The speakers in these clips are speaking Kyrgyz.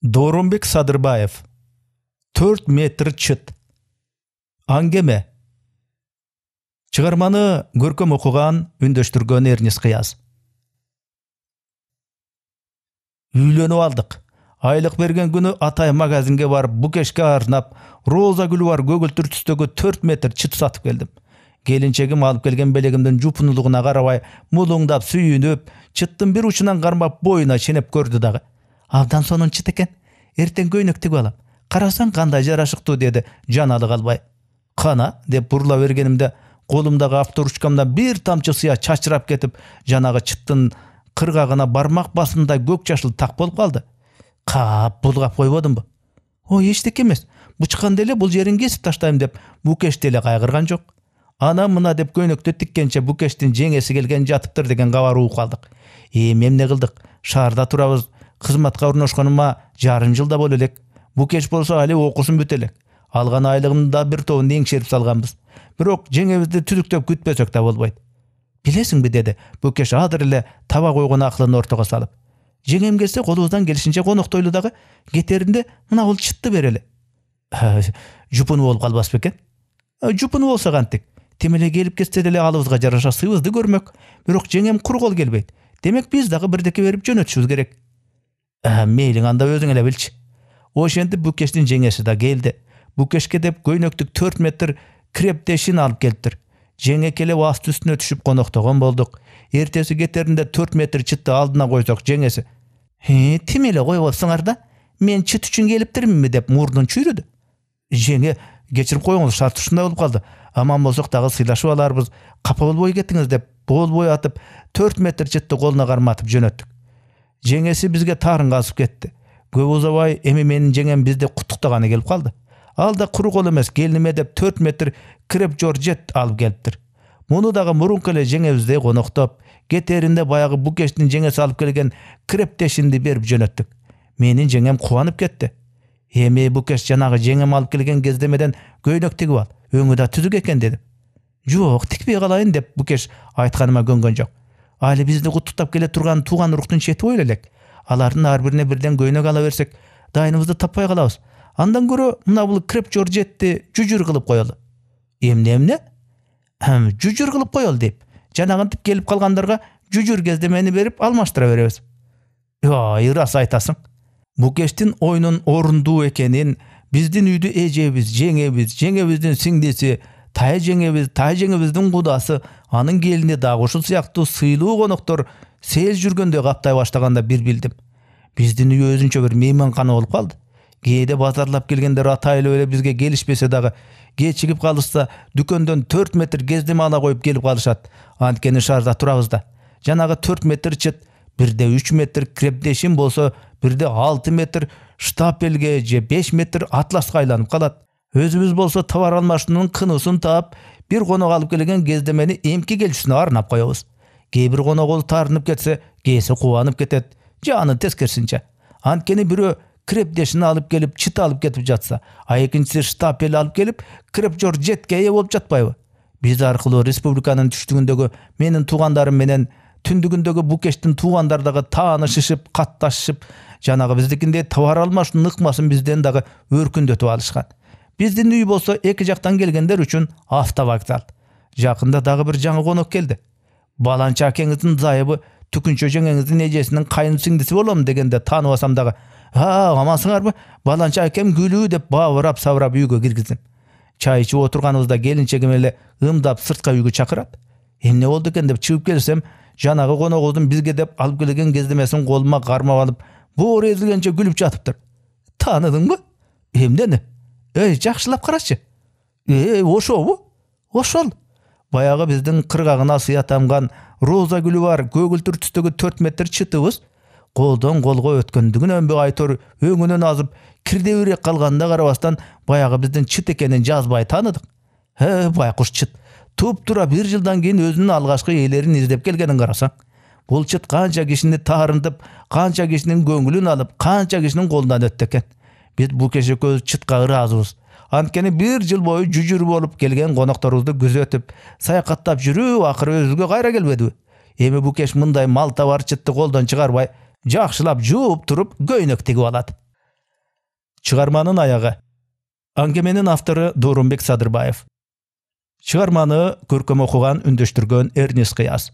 Дооронбек Садырбаев 4 метр чыт. Аңгеме. Чыгарманы көркөм окуган, үндөштүргөн Эрнис Кыяз. Үйлөнүп алдык. Айлык берген күнү атай магазинге барып, букешке арнап, роза гүлү бар көгүлтүр түстөгү 4 метр чыт сатып келдим. Келинчегим алып келген белегимдин жупунулугуна карабай, мулуңдап сүйүнүп, чыттын бир учунан кармап боюна ченеп көрдү дагы. Абдан сонун чыт экен. Эртең көйнөк тигип алам. Карасаң кандай жарашыктуу, деди жаналы калбай. Кана деп бурла бергенимде колумдагы авторучкамдан бир тамчы сыя чачырап кетип, жанагы чыттын кыргагына бармак басымдай көк жашыл так болуп калды. Кап булгап койбодумбу? Ой, эчтеке эмес. Бычкан деле бул жерин кесип таштайм деп Букеш деле кайгырган жок. Ана мына деп көйнөктү тиккенче Букештин жеңеси келген жатыптыр деген кабар угуп калдык. Эмне кылдык? Шаарда турабыз. Кызматка орношконума жарым жылда боло элек. Букеш болсо али окуусун бүтө элек. Алган айлыгымда бир тобун эңшерип салганбыз. Бирок жеңебизди түзүктөп күтпөсөк да болбойт. Билесиңби, деди Букеш азыр эле таба койгон акылын ортого салып. Жеңем келсе колубуздан келишинче коноктойлу дагы, кетеринде мына бул чытты берели. Жупуну болуп калбас бекен? Жупуну болсо кантип? Темеле келип кетсе деле алыбызга жараша сыйбызды көрмөк. Бирок жеңем кур кол келбейт. Демек биз дагы бирдеке берип жөнөтүшүбүз керек. Мейлиң, анда өзүң эле билчи. Ошентип Букештин жеңеси да келди. Букешке деп көйнөктүк 4 метр крептешин алып келиптир. Жеңе келип асты үстүнө түшүп коноктогон болдук. Эртеси кетеринде 4 метр чытты алдына койсок, жеңеси: "Тим эле коюп атсыңар да? Мен чыт үчүн келиптирминби?" деп мурдун чүйрүдү. Жеңе: "Кечирип коюңуз, шарт ушундай болуп калды. Аман болсок дагы сыйлашып аларбыз. Капа болбой кетиңиз" деп болбой атып 4 метр чытты колуна карматып жөнөттүк. Жеңеси бизге тарын касып кетти. Көп узабай эми менин жеңем бизди куттуктаганы келип калды. Ал да куру кол эмес, келиниме деп 4 метр креп Жоржет алып келиптир. Муну дагы мурунку эле жеңебизде коноктоп, кетеринде баягы Букештин жеңеси алып келген крептешинди берип жөнөттүк. Менин жеңем кубанып кетти. Эми Букеш жанагы жеңем алып келген кездемеден көйнөк тигип ал, өңү да түзүк экен деди. Жок, тикпей калайын деп Букеш айтканыма көнгөн жок. Али бизди куттуктап келе турган тууган уруктун чети бойло элек. Алардын ар бирине бирден көйнөк ала берсек, дайыныбызды таппай калабыз. Андан көрө мына бул креп Жоржетти жүжүр кылып коелу. Эмне? Жүжүр кылып коелу деп. Жанагынтип келип калгандарга жүжүр кездемени берип алмаштыра беребиз. Ырас айтасың. Букештин оюнун орундуу экенин, биздин үйдү эжебиз, жеңебиздин сиңдиси, тай жеңебиздин кудасы, анын келини дагы ушул сыяктуу сыйлуу коноктор сел жүргөндө каптай баштаганда бир билдим. Биздин үй өзүнчө бир мейманкана болуп калды. Кээде базарлап келгендер атайлуу эле бизге келишпесе дагы, кечигип калышса дүкөндөн 4 метр кездеме ала коюп келип калышат. Анткени шаарда турабыз да. Жанагы 4 метр чыт, бирде 3 метр крептешин болсо, бирде 6 метр штапелге же 5 метр атласка айланып калат. Өзүбүз болсо товар алмашуунун кынусын таап, бир конок алып келген кездемени эмки келүүсүнө арнап коебуз. Кээ бир конок ол таарынып кетсе, кээси кубанып кетет, жаны тескерисинче. Анткени бирөө крептешин алып келип, чыт алып кетип жатса, а экинчиси штапел алып келип, креп Жоржетке ээ болуп жатпайбы? Биз аркылуу республиканын түштүгүндөгү менин туугандарым менен түндүгүндөгү Букештин туугандары дагы таанышышып, катташышып, жанагы биздикиндей товар алмашуунун ыкмасын бизден дагы өркүндөтүп алышкан. Биздин үй болсо эки жактан келгендер үчүн автовокзал. Жакында дагы бир жаңы конок келди. Баланчы акеңиздин зайыбы Түкүнчө жеңеңиздин эжесинин кайын сиңдиси болом дегенде тааныбасам дагы, амансыңарбы? Баланчы акем күлүү деп бабырап сабырап үйгө киргиздим. Чай ичип отурганыбызда келинчегим эле ымдап сыртка үйгө чакырат. Эмне болду экен деп чыгып келсем, жанагы коногубуздун бизге деп алып келген кездемесин колума кармап алып, боор эзилгенче күлүп жатыптыр. Тааныдыңбы? Эмнени? Жакшылап карачы. Ошобу? Ошол. Баягы биздин кыргагына сыя тамган роза гүлү бар көгүлтүр түстөгү 4 метр чытыбыз колдон колго өткөндүгүнөн бе айтор өңүнөн азып кирдебирээк калганына карабастан баягы биздин чыт экенин жазбай тааныдык. Байкуш чыт. Туп-тура 1 жылдан кийин өзүнүн алгачкы ээлерин издеп келгенин карасаң. Бул чыт канча кишини таарынтып, канча кишинин көңүлүн алып, канча кишинин колунан өттү экен. Биз Букеш экөөбүз чытка ыраазыбыз. Анткени 1 жыл бою жүжүр болуп келген конокторубузду күзөтүп, саякаттап жүрүп, акыры өзүбүзгө кайра келбедиби? Эми Букеш мындай мал табар чытты колдон чыгарбай, жакшылап жууп туруп көйнөк тигип алат. Чыгарманын аягы. Аңгеменин автору Дурумбек Садырбаев. Чыгарманы көркөм окуган, үндөштүргөн Эрнис Кыяз.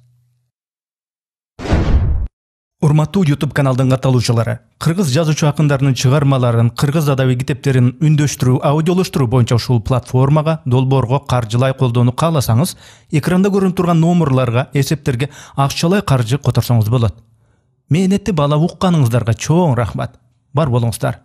Урматтуу YouTube каналдын катталуучулары, кыргыз жазуучу акындарынын чыгармаларын, кыргыз адаби китептерин үндөштүрүү, аудиолоштуруу боюнча ушул платформага, долбоорго каржылай колдоону кааласаңыз, экранда көрүнүп турган номерларга, эсептерге акчалай каржы которсоңуз болот. Мээнетти баалап укканыңыздарга чоң рахмат. Бар болуңуздар.